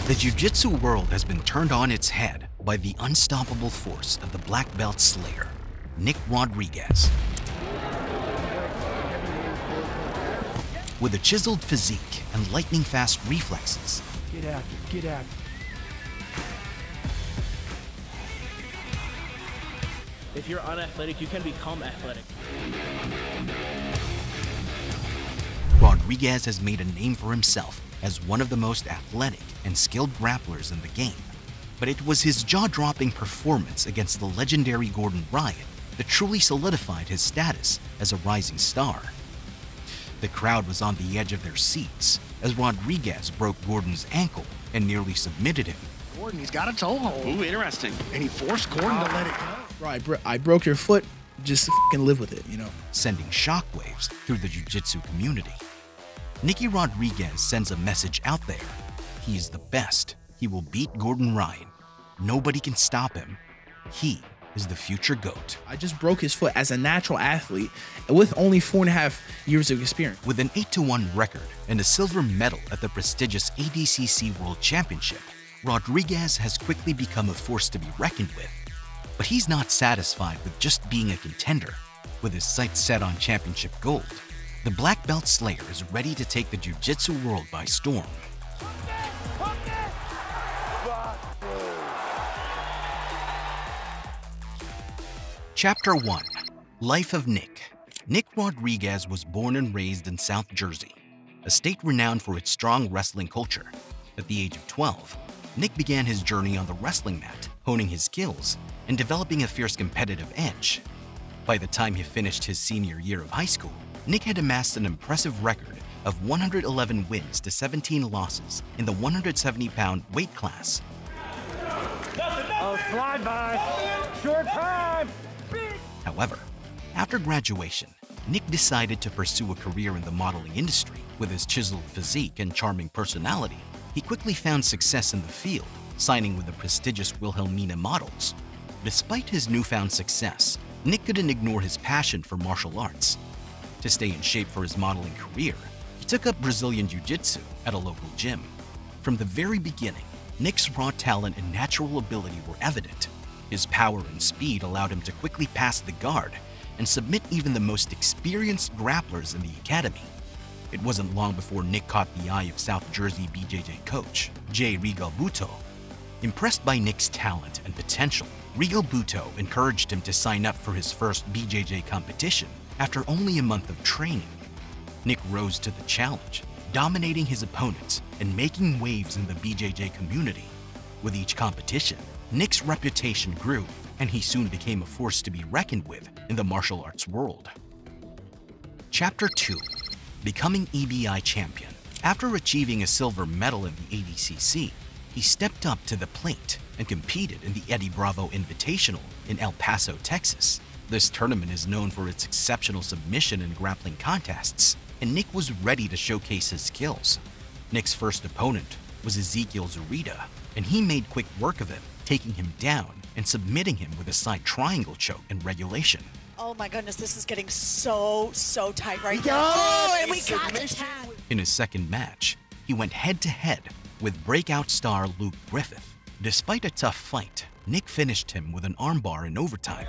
The jiu-jitsu world has been turned on its head by the unstoppable force of the black belt slayer, Nick Rodriguez. With a chiseled physique and lightning-fast reflexes, Get active, get active. If you're unathletic, you can become athletic. Rodriguez has made a name for himself as one of the most athletic and skilled grapplers in the game. But it was his jaw-dropping performance against the legendary Gordon Ryan that truly solidified his status as a rising star. The crowd was on the edge of their seats as Rodriguez broke Gordon's ankle and nearly submitted him. Gordon, he's got a toehold. Ooh, interesting. And he forced Gordon to let it go. Bro, I broke your foot just to fucking live with it, you know? Sending shockwaves through the jiu-jitsu community. Nicky Rodriguez sends a message out there. He is the best. He will beat Gordon Ryan. Nobody can stop him. He is the future GOAT. I just broke his foot as a natural athlete with only 4.5 years of experience. With an 8-1 record and a silver medal at the prestigious ADCC World Championship, Rodriguez has quickly become a force to be reckoned with. But he's not satisfied with just being a contender. With his sights set on championship gold, the black belt slayer is ready to take the jiu-jitsu world by storm. Chapter 1. Life of Nick. Nick Rodriguez was born and raised in South Jersey, a state renowned for its strong wrestling culture. At the age of 12, Nick began his journey on the wrestling mat, honing his skills and developing a fierce competitive edge. By the time he finished his senior year of high school, Nick had amassed an impressive record of 111 wins to 17 losses in the 170-pound weight class. Oh, slide by. Short time. However, after graduation, Nick decided to pursue a career in the modeling industry. With his chiseled physique and charming personality, he quickly found success in the field, signing with the prestigious Wilhelmina Models. Despite his newfound success, Nick couldn't ignore his passion for martial arts. To stay in shape for his modeling career, he took up Brazilian jiu-jitsu at a local gym. From the very beginning, Nick's raw talent and natural ability were evident. His power and speed allowed him to quickly pass the guard and submit even the most experienced grapplers in the academy. It wasn't long before Nick caught the eye of South Jersey BJJ coach, J. Regal Buto. Impressed by Nick's talent and potential, Regal Buto encouraged him to sign up for his first BJJ competition after only a month of training. Nick rose to the challenge, dominating his opponents and making waves in the BJJ community. With each competition, Nick's reputation grew, and he soon became a force to be reckoned with in the martial arts world. Chapter 2. Becoming EBI Champion. After achieving a silver medal in the ADCC, he stepped up to the plate and competed in the Eddie Bravo Invitational in El Paso, Texas. This tournament is known for its exceptional submission and grappling contests, and Nick was ready to showcase his skills. Nick's first opponent was Ezekiel Zurita, and he made quick work of him, taking him down and submitting him with a side triangle choke in regulation. Oh my goodness, this is getting so tight right now. Oh, and we got the tag. In his second match, he went head-to-head with breakout star Luke Griffith. Despite a tough fight, Nick finished him with an armbar in overtime.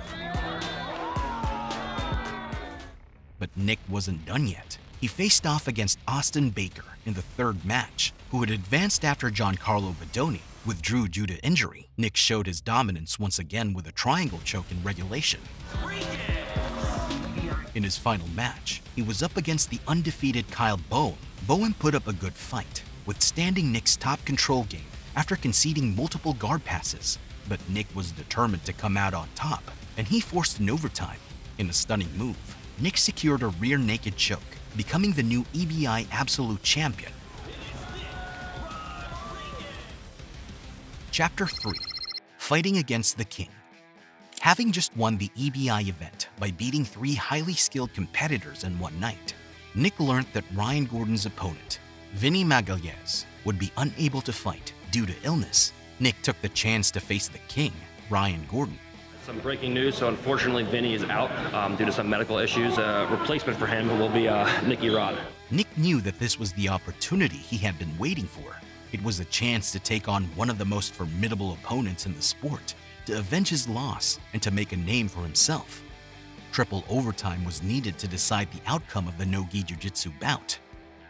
But Nick wasn't done yet. He faced off against Austin Baker in the third match, who had advanced after Giancarlo Badoni withdrew due to injury. Nick showed his dominance once again with a triangle choke in regulation. In his final match, he was up against the undefeated Kyle Bowen. Bowen put up a good fight, withstanding Nick's top control game after conceding multiple guard passes. But Nick was determined to come out on top, and he forced an overtime. In a stunning move, Nick secured a rear naked choke, becoming the new EBI Absolute Champion. Chapter 3. Fighting against the King. Having just won the EBI event by beating 3 highly skilled competitors in one night, Nick learned that Ryan Gordon's opponent, Vinny Magalhães, would be unable to fight due to illness. Nick took the chance to face the King, Ryan Gordon. Some breaking news, so unfortunately Vinny is out due to some medical issues. Replacement for him will be Nicky Rod. Nick knew that this was the opportunity he had been waiting for. It was a chance to take on one of the most formidable opponents in the sport, to avenge his loss, and to make a name for himself. Triple overtime was needed to decide the outcome of the no-gi jiu-jitsu bout.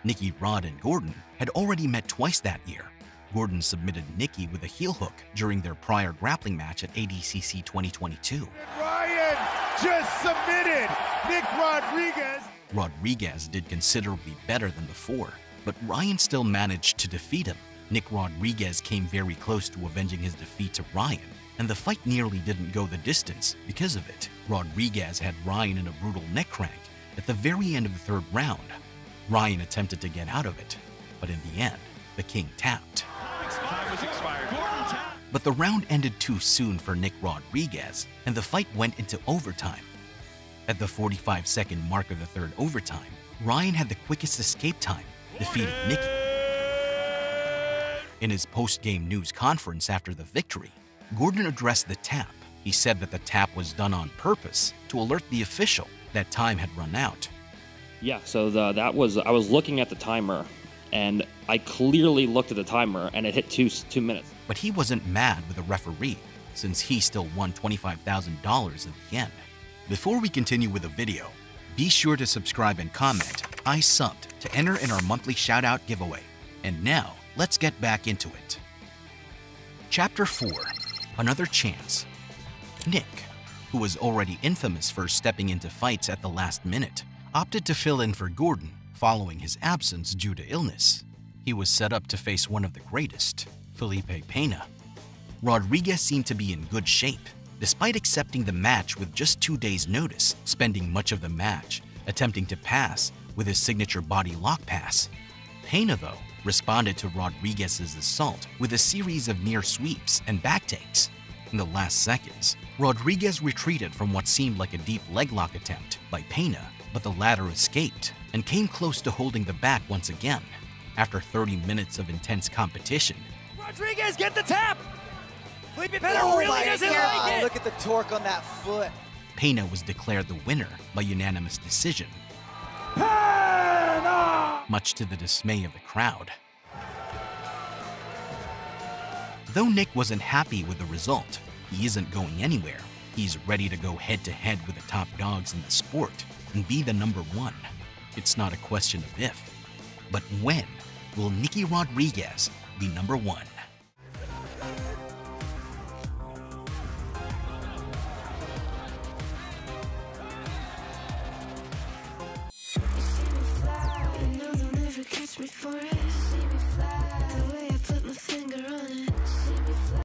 Nicky, Rod, and Gordon had already met twice that year. Gordon submitted Nicky with a heel hook during their prior grappling match at ADCC 2022. Ryan just submitted Nick Rodriguez. Rodriguez did considerably better than before, but Ryan still managed to defeat him. Nick Rodriguez came very close to avenging his defeat to Ryan, and the fight nearly didn't go the distance because of it. Rodriguez had Ryan in a brutal neck crank at the very end of the third round. Ryan attempted to get out of it, but in the end, the king tapped. Time was expired. But the round ended too soon for Nick Rodriguez, and the fight went into overtime. At the 45-second mark of the third overtime, Ryan had the quickest escape time, defeating Nicky. In his post-game news conference after the victory, Gordon addressed the tap. He said that the tap was done on purpose to alert the official that time had run out. Yeah, so I was looking at the timer, and I clearly looked at the timer, and it hit two minutes. But he wasn't mad with the referee, since he still won $25,000 in the end. Before we continue with the video, be sure to subscribe and comment "I subbed" to enter in our monthly shoutout giveaway. And now, let's get back into it. Chapter 4. Another Chance. Nick, who was already infamous for stepping into fights at the last minute, opted to fill in for Gordon following his absence due to illness. He was set up to face one of the greatest, Felipe Pena. Rodriguez seemed to be in good shape, despite accepting the match with just 2 days' notice, spending much of the match attempting to pass with his signature body lock pass. Pena, though, responded to Rodriguez's assault with a series of near sweeps and back takes. In the last seconds, Rodriguez retreated from what seemed like a deep leg lock attempt by Pena, but the latter escaped and came close to holding the back once again. After 30 minutes of intense competition, Rodriguez, get the tap! Felipe Pena really doesn't like it! Look at the torque on that foot. Pena was declared the winner by unanimous decision, much to the dismay of the crowd. Though Nick wasn't happy with the result, he isn't going anywhere. He's ready to go head-to-head with the top dogs in the sport and be the #1. It's not a question of if, but when will Nicky Rodriguez be #1?